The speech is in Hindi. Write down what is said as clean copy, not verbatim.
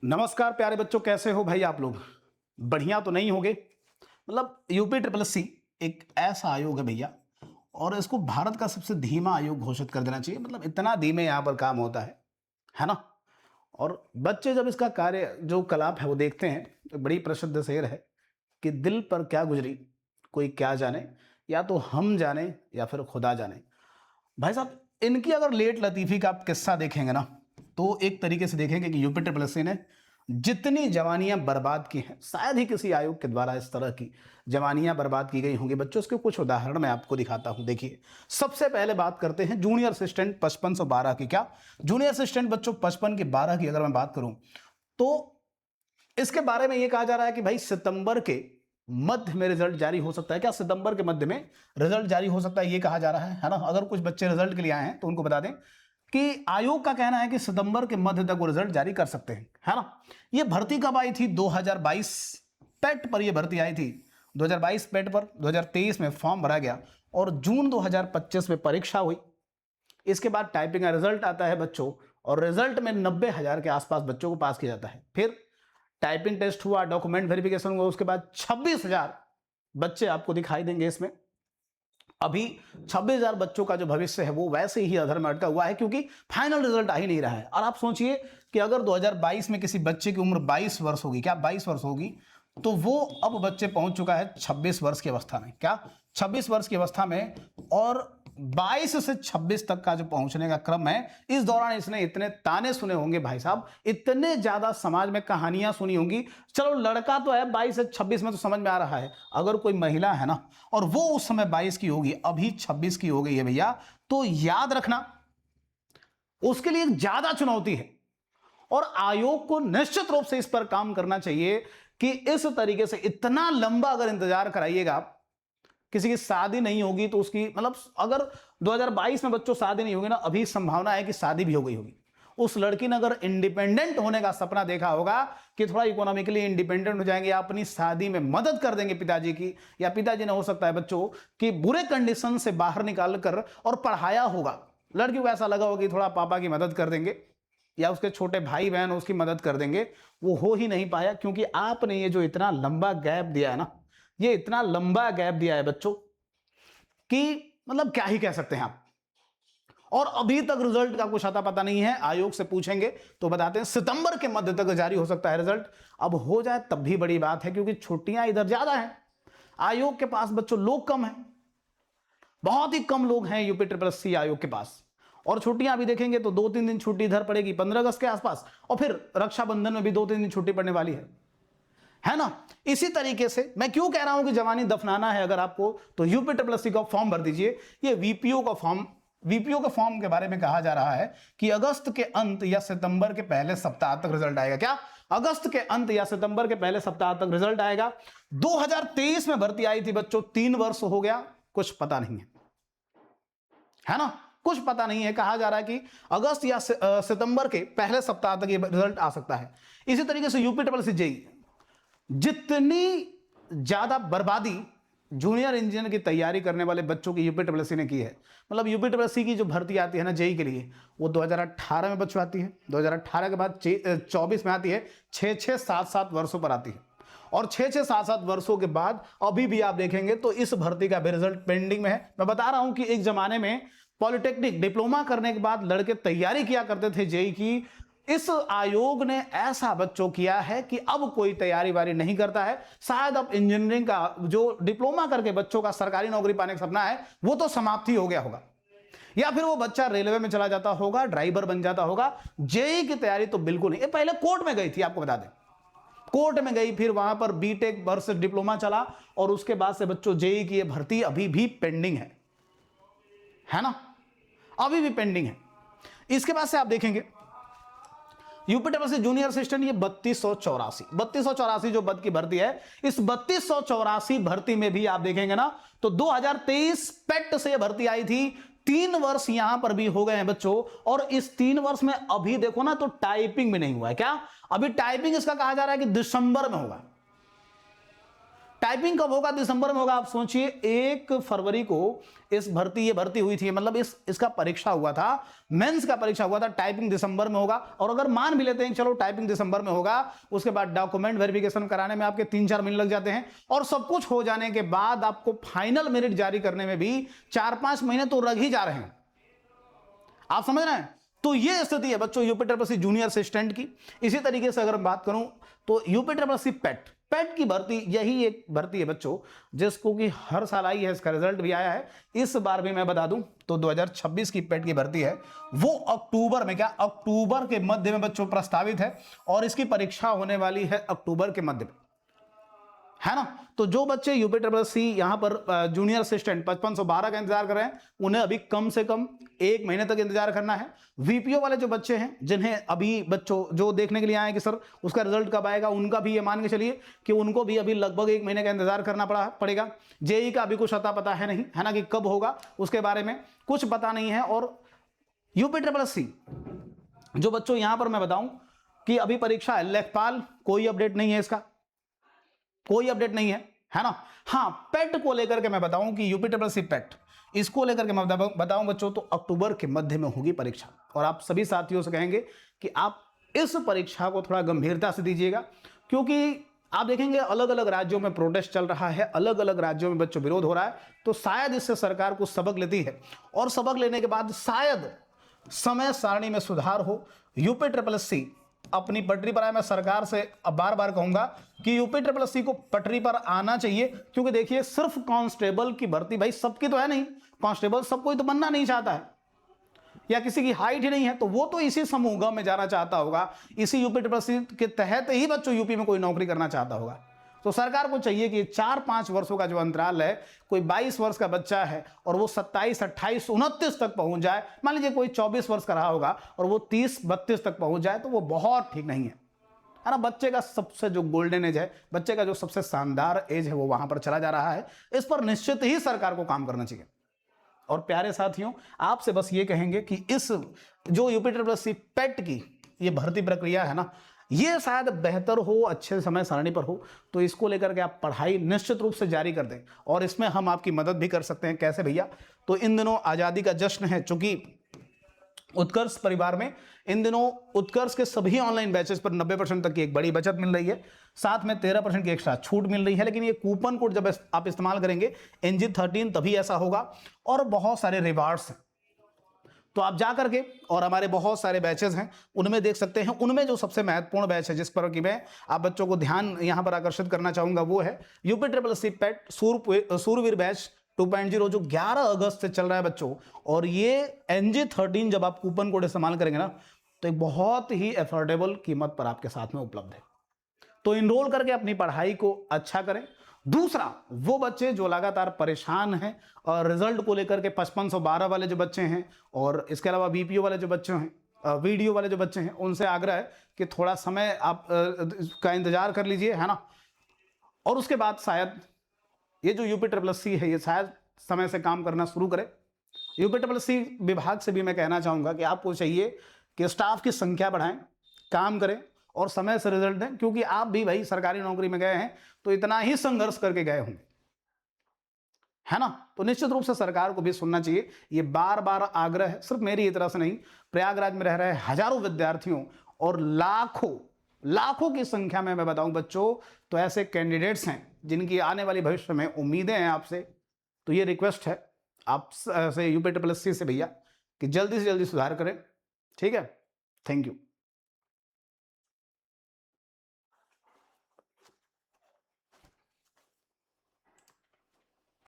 नमस्कार प्यारे बच्चों, कैसे हो भाई आप लोग? बढ़िया तो नहीं होगे? मतलब यूपी ट्रिपल एस सी एक ऐसा आयोग है भैया, और इसको भारत का सबसे धीमा आयोग घोषित कर देना चाहिए। मतलब इतना धीमे यहाँ पर काम होता है ना? और बच्चे जब इसका कार्य जो कलाप है वो देखते हैं तो बड़ी प्रसिद्ध शेर है कि दिल पर क्या गुजरी कोई क्या जाने, या तो हम जाने या फिर खुदा जाने। भाई साहब, इनकी अगर लेट लतीफ़ी का आप किस्सा देखेंगे ना, तो एक तरीके से देखेंगे कि यूपी ट्रिपल एस सी ने जितनी जवानियां बर्बाद की हैं, शायद ही किसी आयोग के द्वारा इस तरह की जवानियां बर्बाद की गई होंगी। बच्चों, इसके कुछ उदाहरण मैं आपको दिखाता हूं। देखिए, सबसे पहले बात करते हैं जूनियर असिस्टेंट 5512 की। क्या जूनियर असिस्टेंट बच्चों 55 की 12 की अगर मैं बात करूं तो इसके बारे में यह कहा जा रहा है कि भाई सितंबर के मध्य में रिजल्ट जारी हो सकता है। क्या सितंबर के मध्य में रिजल्ट जारी हो सकता है, ये कहा जा रहा है ना? अगर कुछ बच्चे रिजल्ट के लिए आए हैं तो उनको बता दें कि आयोग का कहना है कि सितंबर के मध्य तक वो रिजल्ट जारी कर सकते हैं, है ना? ये भर्ती कब आई थी? 2022 पेट पर ये भर्ती आई थी। 2022 पेट पर 2023 में फॉर्म भरा गया और जून 2025 में परीक्षा हुई। इसके बाद टाइपिंग का रिजल्ट आता है बच्चों, और रिजल्ट में 90,000 के आसपास बच्चों को पास किया जाता है। फिर टाइपिंग टेस्ट हुआ, डॉक्यूमेंट वेरिफिकेशन हुआ, उसके बाद 26,000 बच्चे आपको दिखाई देंगे इसमें। अभी 26,000 बच्चों का जो भविष्य है वो वैसे ही अधर में अटका हुआ है, क्योंकि फाइनल रिजल्ट आ ही नहीं रहा है। और आप सोचिए कि अगर 2022 में किसी बच्चे की उम्र 22 वर्ष होगी, क्या 22 वर्ष होगी, तो वो अब बच्चे पहुंच चुका है 26 वर्ष की अवस्था में। क्या 26 वर्ष की अवस्था में, और 22 से 26 तक का जो पहुंचने का क्रम है, इस दौरान इसने इतने ताने सुने होंगे भाई साहब, इतने ज्यादा समाज में कहानियां सुनी होंगी। चलो लड़का तो है 22 से 26 में तो समझ में आ रहा है, अगर कोई महिला है ना और वो उस समय 22 की होगी, अभी 26 की हो गई है भैया, तो याद रखना उसके लिए ज्यादा चुनौती है। और आयोग को निश्चित रूप से इस पर काम करना चाहिए कि इस तरीके से इतना लंबा अगर इंतजार कराइएगा, किसी की शादी नहीं होगी तो उसकी मतलब अगर 2022 में बच्चों शादी नहीं होगी ना, अभी संभावना है कि शादी भी हो गई होगी। उस लड़की ने अगर इंडिपेंडेंट होने का सपना देखा होगा कि थोड़ा इकोनॉमिकली इंडिपेंडेंट हो जाएंगे, अपनी शादी में मदद कर देंगे पिताजी की, या पिताजी ने हो सकता है बच्चों कि बुरे कंडीशन से बाहर निकाल कर और पढ़ाया होगा, लड़की को ऐसा लगा होगा कि थोड़ा पापा की मदद कर देंगे या उसके छोटे भाई बहन उसकी मदद कर देंगे, वो हो ही नहीं पाया। क्योंकि आपने ये जो इतना लंबा गैप दिया है ना, ये इतना लंबा गैप दिया है बच्चों कि मतलब क्या ही कह सकते हैं आप। और अभी तक रिजल्ट का कुछ अता पता नहीं है। आयोग से पूछेंगे तो बताते हैं सितंबर के मध्य तक जारी हो सकता है रिजल्ट। अब हो जाए तब भी बड़ी बात है, क्योंकि छुट्टियां इधर ज्यादा हैं, आयोग के पास बच्चों लोग कम हैं, बहुत ही कम लोग हैं यूपी ट्रिपल एस सी आयोग के पास। और छुट्टियां अभी देखेंगे तो 2-3 दिन छुट्टी इधर पड़ेगी 15 अगस्त के आसपास, और फिर रक्षाबंधन में भी 2-3 दिन छुट्टी पड़ने वाली है ना? इसी तरीके से मैं क्यों कह रहा हूं कि जवानी दफनाना है अगर आपको, तो यूपी ट्रिपल एस सी का फॉर्म भर दीजिए। ये वीपीओ के फॉर्म के बारे में कहा जा रहा है कि अगस्त के अंत या सितंबर के पहले सप्ताह तक रिजल्ट आएगा। क्या अगस्त के अंत या सितंबर के पहले सप्ताह तक रिजल्ट आएगा। 2023 में भर्ती आई थी बच्चों, 3 वर्ष हो गया, कुछ पता नहीं है ना? कुछ पता नहीं है। कहा जा रहा है कि अगस्त या सितंबर के पहले सप्ताह तक ये रिजल्ट आ सकता है। इसी तरीके से UP triple S C JE, जितनी ज्यादा बर्बादी जूनियर इंजीनियर की तैयारी करने वाले बच्चों की यूपी ट्रिपल एस सी ने की है। मतलब यूपी ट्रिपल एस सी की जो भर्ती आती है ना जेई के लिए, वो 2018 में बच्चों आती है, 2018 के बाद 24 में आती है, 6-6, 7-7 वर्षों पर आती है। और 6-6, 7-7 वर्षों के बाद अभी भी आप देखेंगे तो इस भर्ती का भी रिजल्ट पेंडिंग में है। मैं बता रहा हूं कि एक जमाने में पॉलिटेक्निक डिप्लोमा करने के बाद लड़के तैयारी किया करते थे जेई की। इस आयोग ने ऐसा बच्चों किया है कि अब कोई तैयारी वारी नहीं करता है। शायद अब इंजीनियरिंग का जो डिप्लोमा करके बच्चों का सरकारी नौकरी पाने का सपना है वो तो समाप्ति हो गया होगा, या फिर वो बच्चा रेलवे में चला जाता होगा, ड्राइवर बन जाता होगा। जेई की तैयारी तो बिल्कुल नहीं। पहले कोर्ट में गई थी, आपको बता दें, कोर्ट में गई, फिर वहां पर बीटेक वर्ष डिप्लोमा चला, और उसके बाद से बच्चों जेई की भर्ती अभी भी पेंडिंग है ना? अभी भी पेंडिंग है। इसके बाद से आप देखेंगे UP triple S C junior assistant, ये 3284 जो पद की भर्ती है, इस 3284 भर्ती में भी आप देखेंगे ना तो 2023 पेट से भर्ती आई थी। 3 वर्ष यहां पर भी हो गए हैं बच्चों, और इस 3 वर्ष में अभी देखो ना तो टाइपिंग भी नहीं हुआ है। क्या अभी टाइपिंग इसका कहा जा रहा है कि दिसंबर में होगा। टाइपिंग कब होगा? दिसंबर में होगा। आप सोचिए 1 फरवरी को ये भर्ती हुई थी, मतलब इसका परीक्षा हुआ था, मेंस का परीक्षा हुआ था, टाइपिंग दिसंबर में होगा। और अगर मान भी लेते हैं चलो टाइपिंग दिसंबर में होगा, उसके बाद डॉक्यूमेंट वेरिफिकेशन कराने में आपके 3-4 महीने लग जाते हैं, और सब कुछ हो जाने के बाद आपको फाइनल मेरिट जारी करने में भी 4-5 महीने तो लग ही जा रहे हैं। आप समझ रहे हैं? तो ये स्थिति है बच्चों UP triple C junior assistant की। इसी तरीके से अगर मैं बात करूं तो यूपी ट्रिपल सी पेट की भर्ती, यही एक भर्ती है बच्चों जिसको कि हर साल आई है, इसका रिजल्ट भी आया है। इस बार भी मैं बता दूं तो 2026 की पेट की भर्ती है, वो अक्टूबर में, क्या अक्टूबर के मध्य में बच्चों प्रस्तावित है, और इसकी परीक्षा होने वाली है अक्टूबर के मध्य में, है ना। तो जो बच्चे यूपी ट्रिपल सी यहां पर जूनियर असिस्टेंट 5512 का इंतजार कर रहे हैं, उन्हें अभी कम से कम 1 महीने तक इंतजार करना है। वीपीओ वाले जो बच्चे हैं, जिन्हें अभी बच्चों जो देखने के लिए आए कि सर उसका रिजल्ट कब आएगा, उनका भी ये मान के चलिए कि उनको भी अभी लगभग 1 महीने का इंतजार करना पड़ेगा। जेई का अभी कुछ अता पता है नहीं, है ना, कि कब होगा उसके बारे में कुछ पता नहीं है। और यूपी ट्रिपल सी जो बच्चों यहां पर मैं बताऊं कि अभी परीक्षा है, लेखपाल कोई अपडेट नहीं है, इसका कोई अपडेट नहीं है ना। हाँ, पेट को लेकर के मैं बताऊं कि यूपी ट्रिपल सी पेट, इसको लेकर के मैं बताऊं बच्चों तो अक्टूबर के मध्य में होगी परीक्षा। और आप सभी साथियों से कहेंगे कि आप इस परीक्षा को थोड़ा गंभीरता से दीजिएगा, क्योंकि आप देखेंगे अलग अलग राज्यों में प्रोटेस्ट चल रहा है, अलग अलग राज्यों में बच्चों विरोध हो रहा है, तो शायद इससे सरकार कुछ सबक लेती है, और सबक लेने के बाद शायद समय सारणी में सुधार हो, यूपी ट्रिपल सी अपनी पटरी पर आए। मैं सरकार से अब बार बार कहूंगा कि यूपी ट्रिपल सी को पटरी पर आना चाहिए, क्योंकि देखिए सिर्फ कांस्टेबल की भर्ती भाई सबकी तो है नहीं, कांस्टेबल सब कोई तो बनना नहीं चाहता है, या किसी की हाइट ही नहीं है, तो वो तो इसी समूह ग में जाना चाहता होगा, इसी यूपी ट्रिपल सी के तहत ही बच्चों यूपी में कोई नौकरी करना चाहता होगा। तो सरकार को चाहिए कि 4-5 वर्षों का जो अंतराल है, कोई 22 वर्ष का बच्चा है और वो 27, 28, 29 तक पहुंच जाए, मान लीजिए कोई 24 वर्ष का रहा होगा और वो 30, 32 तक पहुंच जाए, तो वो बहुत ठीक नहीं है ना। बच्चे का सबसे जो गोल्डन एज है, बच्चे का जो सबसे शानदार एज है, वो वहां पर चला जा रहा है। इस पर निश्चित ही सरकार को काम करना चाहिए। और प्यारे साथियों, आपसे बस ये कहेंगे कि इस जो यूपी ट्रिपल सी पेट की ये भर्ती प्रक्रिया है ना, ये शायद बेहतर हो, अच्छे समय सारणी पर हो, तो इसको लेकर के आप पढ़ाई निश्चित रूप से जारी कर दें। और इसमें हम आपकी मदद भी कर सकते हैं। कैसे भैया? तो इन दिनों आज़ादी का जश्न है, चूंकि उत्कर्ष परिवार में इन दिनों उत्कर्ष के सभी ऑनलाइन बैचेस पर 90% तक की एक बड़ी बचत मिल रही है, साथ में 13% की एक्स्ट्रा छूट मिल रही है। लेकिन ये कूपन कोड जब आप इस्तेमाल करेंगे NG13 तभी ऐसा होगा, और बहुत सारे रिवार्ड्स हैं। तो आप जा करके और हमारे बहुत सारे बैचेस हैं उनमें देख सकते हैं। उनमें जो सबसे महत्वपूर्ण बैच है जिस पर कि मैं आप बच्चों को ध्यान यहां पर आकर्षित करना चाहूंगा, वो है यूपी ट्रिपल सी पेट सूरवीर बैच 2.0 जो 11 अगस्त से चल रहा है बच्चों। और ये NG13 जब आप कूपन कोड इस्तेमाल करेंगे ना, तो एक बहुत ही अफोर्डेबल कीमत पर आपके साथ में उपलब्ध है। तो इनरोल करके अपनी पढ़ाई को अच्छा करें। दूसरा, वो बच्चे जो लगातार परेशान हैं और रिजल्ट को लेकर के 5512 वाले जो बच्चे हैं, और इसके अलावा बीपीओ वाले जो बच्चे हैं, वीडियो वाले जो बच्चे हैं, उनसे आग्रह है कि थोड़ा समय आप का इंतजार कर लीजिए, है ना। और उसके बाद शायद ये जो यूपी ट्रिपल सी है, ये शायद समय से काम करना शुरू करे। यूपी ट्रिपल सी विभाग से भी मैं कहना चाहूँगा कि आपको चाहिए कि स्टाफ की संख्या बढ़ाएं, काम करें और समय से रिजल्ट दें, क्योंकि आप भी भाई सरकारी नौकरी में गए हैं तो इतना ही संघर्ष करके गए होंगे, है ना। तो निश्चित रूप से सरकार को भी सुनना चाहिए। ये बार बार आग्रह है, सिर्फ मेरी ही तरह से नहीं, प्रयागराज में रह रहे हजारों विद्यार्थियों और लाखों की संख्या में मैं बताऊं बच्चों, तो ऐसे कैंडिडेट्स हैं जिनकी आने वाली भविष्य में उम्मीदें हैं आपसे। तो ये रिक्वेस्ट है आप से यूपी ट्रिपल सी से भैया कि जल्दी से जल्दी सुधार करें, ठीक है। Thank you.